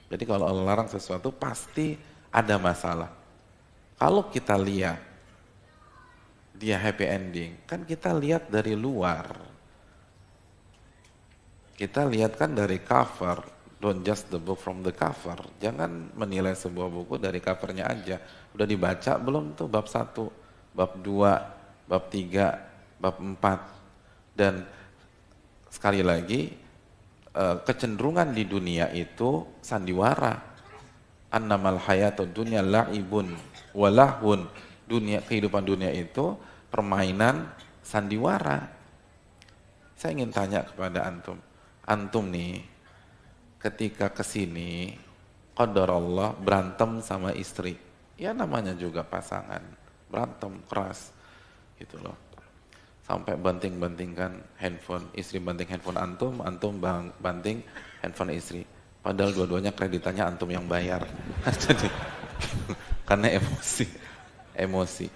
Jadi kalau Allah larang sesuatu pasti ada masalah. Kalau kita lihat dia happy ending, kan kita lihat dari luar. Kita lihat kan dari cover, don't judge the book from the cover. Jangan menilai sebuah buku dari covernya aja. Udah dibaca belum tuh bab 1, bab 2, bab 3, bab 4. Dan sekali lagi, kecenderungan di dunia itu sandiwara. Annamal hayatud dunya la'ibun walahun. Kehidupan dunia itu permainan sandiwara. Saya ingin tanya kepada antum. Antum nih, ketika kesini, qadarullah berantem sama istri. Ya namanya juga pasangan, berantem keras, gitu loh. Sampai banting-bantingkan handphone, istri banting handphone antum, antum banting handphone istri. Padahal dua-duanya kreditannya antum yang bayar. Jadi, karena emosi.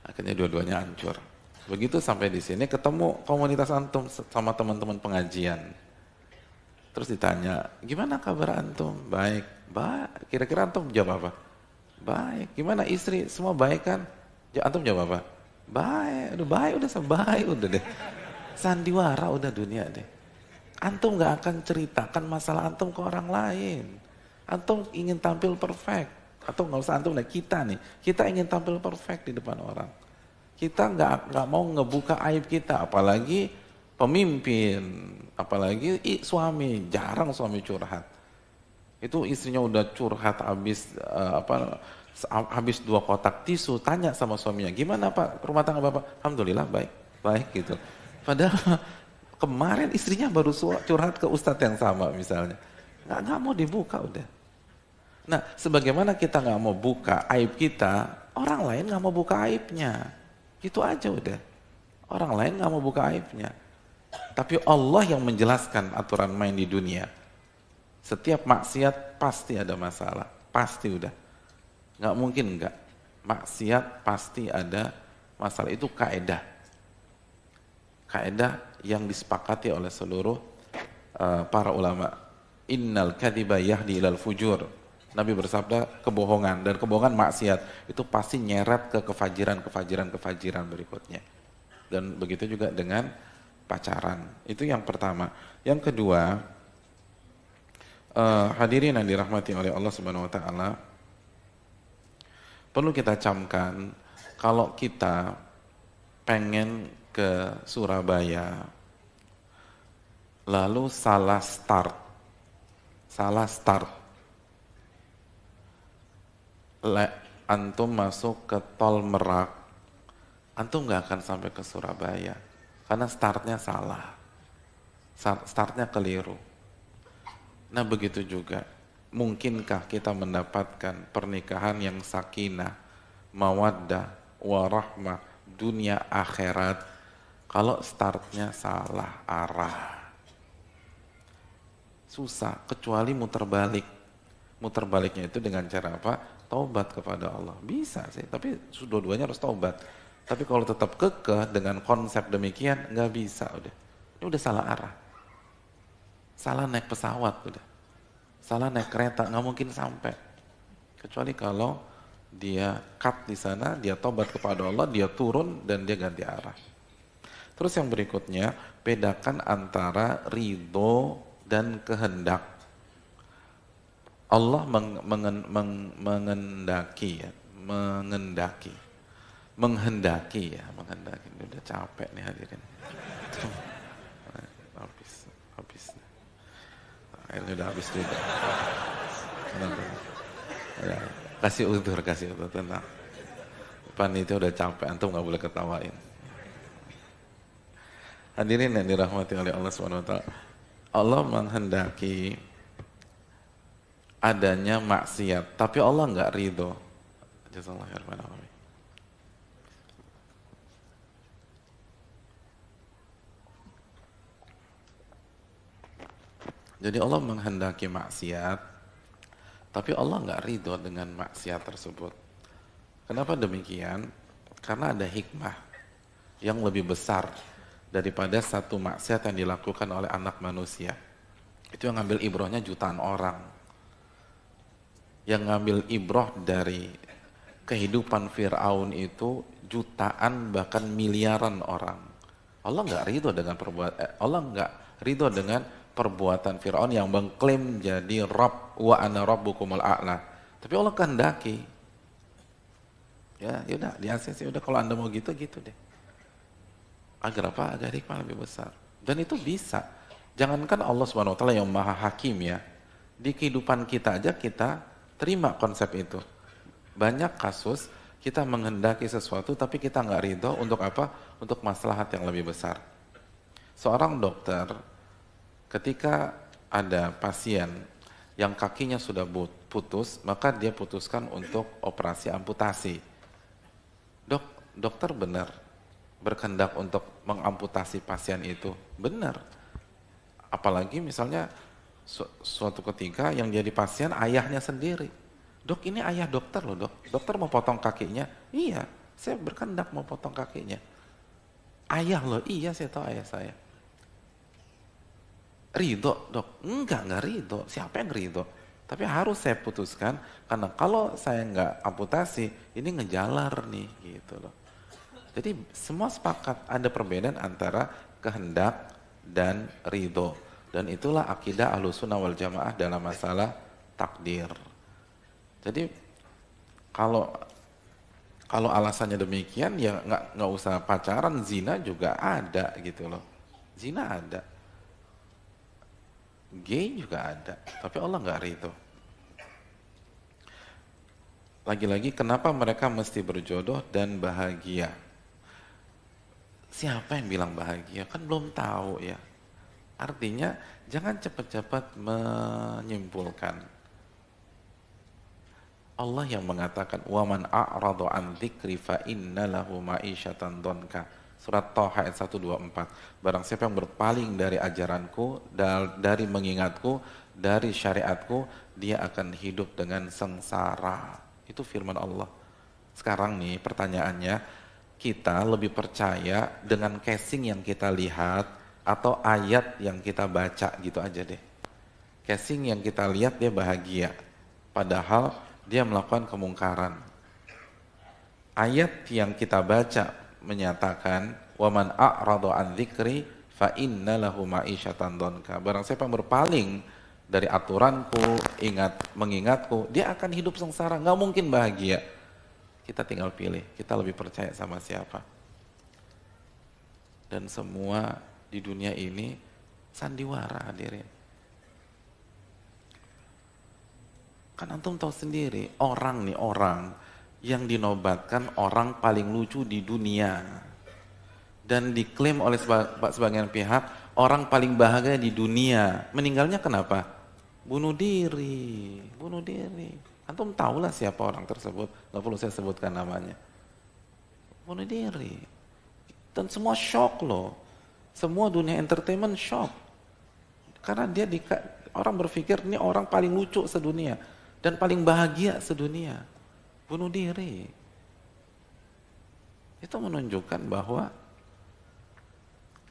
Akhirnya dua-duanya hancur. Begitu sampai di sini ketemu komunitas antum sama teman-teman pengajian. Terus ditanya, gimana kabar antum? Baik. Baik. Kira-kira antum jawab apa? Baik. Gimana istri? Semua baik kan? Antum jawab apa? Baik. Udah baik, udah sebaik, udah deh. Sandiwara udah dunia deh. Antum gak akan ceritakan masalah antum ke orang lain. Antum ingin tampil perfect. Atau nggak usah antum, kita nih. Kita ingin tampil perfect di depan orang. Kita nggak mau ngebuka aib kita, apalagi pemimpin, apalagi suami. Jarang suami curhat. Itu istrinya udah curhat habis 2 kotak tisu, tanya sama suaminya, gimana Pak rumah tangga Bapak? Alhamdulillah baik, baik gitu. Padahal kemarin istrinya baru curhat ke ustadz yang sama misalnya, nggak mau dibuka udah. Nah, sebagaimana kita nggak mau buka aib kita, orang lain nggak mau buka aibnya. Itu aja udah. Orang lain nggak mau buka aibnya. Tapi Allah yang menjelaskan aturan main di dunia. Setiap maksiat pasti ada masalah. Pasti udah. Nggak mungkin nggak. Maksiat pasti ada masalah. Itu kaedah. Kaedah yang disepakati oleh seluruh para ulama. Innal kadhiba yahdi ilal fujur. Nabi bersabda kebohongan, dan kebohongan maksiat itu pasti nyeret ke kefajiran berikutnya. Dan begitu juga dengan pacaran. Itu yang pertama. Yang kedua, hadirin yang dirahmati oleh Allah Subhanahu wa taala, perlu kita camkan kalau kita pengen ke Surabaya lalu salah start antum masuk ke tol Merak, antum nggak akan sampai ke Surabaya karena startnya salah, startnya keliru. Nah begitu juga, mungkinkah kita mendapatkan pernikahan yang sakinah, mawaddah, warahmah, dunia akhirat kalau startnya salah arah? Susah, kecuali muter balik. Muter baliknya itu dengan cara apa? Taubat kepada Allah. Bisa sih, tapi dua-duanya harus taubat. Tapi kalau tetap kekeh dengan konsep demikian, nggak bisa udah. Ini udah salah arah. Salah naik pesawat udah. Salah naik kereta, nggak mungkin sampai. Kecuali kalau dia cut di sana, dia taubat kepada Allah, dia turun dan dia ganti arah. Terus yang berikutnya, bedakan antara ridho dan kehendak. Allah menghendaki, ini udah capek nih hadirin. Habis. Airnya udah habis juga. Ya, kasih udur tenang. Panitia udah capek, antum nggak boleh ketawain. Hadirin yang dirahmati oleh Allah Subhanahu wa taala, Allah menghendaki adanya maksiat, tapi Allah nggak ridho. Jazakallahu khairan. Jadi Allah menghendaki maksiat, tapi Allah nggak ridho dengan maksiat tersebut. Kenapa demikian? Karena ada hikmah yang lebih besar daripada satu maksiat yang dilakukan oleh anak manusia. Itu yang ngambil ibrohnya jutaan orang. Yang ngambil ibroh dari kehidupan Fir'aun itu jutaan bahkan miliaran orang. Allah nggak ridho dengan Allah nggak ridho dengan perbuatan Fir'aun yang mengklaim jadi Rabb wa ana rabbukumul a'la. Tapi Allah kehendaki. Ya, yaudah di ACC udah kalau Anda mau gitu deh. Agar apa? Agar hikmah lebih besar. Dan itu bisa. Jangankan Allah Subhanahu wa taala yang Maha Hakim ya. Di kehidupan kita aja kita terima konsep itu. Banyak kasus kita menghendaki sesuatu tapi kita nggak ridho untuk apa? Untuk maslahat yang lebih besar. Seorang dokter ketika ada pasien yang kakinya sudah putus, maka dia putuskan untuk operasi amputasi. Dokter benar berkehendak untuk mengamputasi pasien itu, benar. Apalagi misalnya suatu ketika yang jadi pasien ayahnya sendiri. Dok, ini ayah dokter loh dok. Dokter mau potong kakinya? Iya, saya berkehendak mau potong kakinya. Ayah loh, iya saya tahu ayah saya. Ridho dok? Enggak ridho. Siapa yang ridho? Tapi harus saya putuskan, karena kalau saya nggak amputasi, ini ngejalar nih, gitu loh. Jadi semua sepakat ada perbedaan antara kehendak dan ridho. Dan itulah akidah Ahlussunnah wal Jamaah dalam masalah takdir. Jadi kalau alasannya demikian ya nggak usah pacaran, zina juga ada gitu loh. Zina ada. Gay juga ada, tapi Allah nggak ridho. Lagi-lagi kenapa mereka mesti berjodoh dan bahagia? Siapa yang bilang bahagia? Kan belum tahu ya. Artinya jangan cepat-cepat menyimpulkan. Allah yang mengatakan waman a'radu an dzikri fa inna lahu ma'isyatan dhanka. Surat Thaha ayat 124. Barang siapa yang berpaling dari ajaranku, dari mengingatku, dari syariatku, dia akan hidup dengan sengsara. Itu firman Allah. Sekarang nih pertanyaannya, kita lebih percaya dengan casing yang kita lihat atau ayat yang kita baca gitu aja deh. Casing yang kita lihat dia bahagia, padahal dia melakukan kemungkaran. Ayat yang kita baca menyatakan waman a'radu an dzikri fa inna lahu ma'isyatan dhanka. Barang siapa yang berpaling dari aturanku, mengingatku, dia akan hidup sengsara, nggak mungkin bahagia. Kita tinggal pilih, kita lebih percaya sama siapa. Dan semua di dunia ini sandiwara hadirin. Kan antum tahu sendiri, orang yang dinobatkan orang paling lucu di dunia dan diklaim oleh sebagian pihak orang paling bahagia di dunia, meninggalnya kenapa? Bunuh diri. Antum tahulah siapa orang tersebut, nggak perlu saya sebutkan namanya. Bunuh diri. Dan semua shock loh, semua dunia entertainment shock, karena orang berpikir ini orang paling lucu sedunia dan paling bahagia sedunia, bunuh diri. Itu menunjukkan bahwa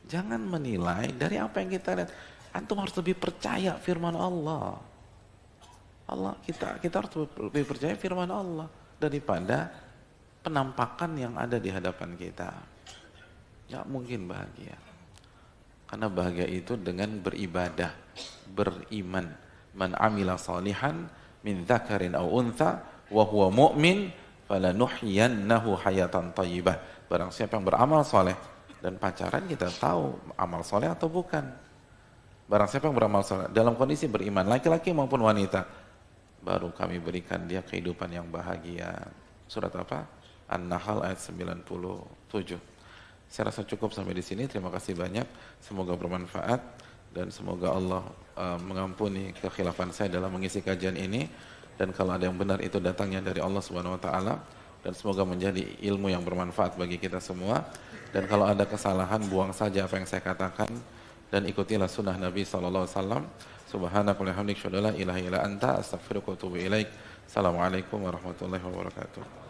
jangan menilai dari apa yang kita lihat. Antum harus lebih percaya firman Allah. Kita harus lebih percaya firman Allah daripada penampakan yang ada di hadapan kita. Nggak mungkin bahagia. Karena bahagia itu dengan beribadah, beriman. Man amila salihan min dzakarin aw untha wa huwa mu'min falanuhyiyannahu hayatan thayyibah. Barang siapa yang beramal soleh, dan pacaran kita tahu amal soleh atau bukan. Barang siapa yang beramal soleh dalam kondisi beriman, laki-laki maupun wanita, baru kami berikan dia kehidupan yang bahagia. Surat apa? An-Nahl ayat 97. Saya rasa cukup sampai di sini. Terima kasih banyak. Semoga bermanfaat dan semoga Allah mengampuni kekhilafan saya dalam mengisi kajian ini. Dan kalau ada yang benar itu datangnya dari Allah Subhanahu wa taala, dan semoga menjadi ilmu yang bermanfaat bagi kita semua. Dan kalau ada kesalahan, buang saja apa yang saya katakan dan ikutilah sunnah Nabi sallallahu alaihi wasallam. Subhanakallahumma wa bihamdika asyhadu an la ilaha illa anta astaghfiruka wa atubu ilaik. Assalamualaikum warahmatullahi wabarakatuh.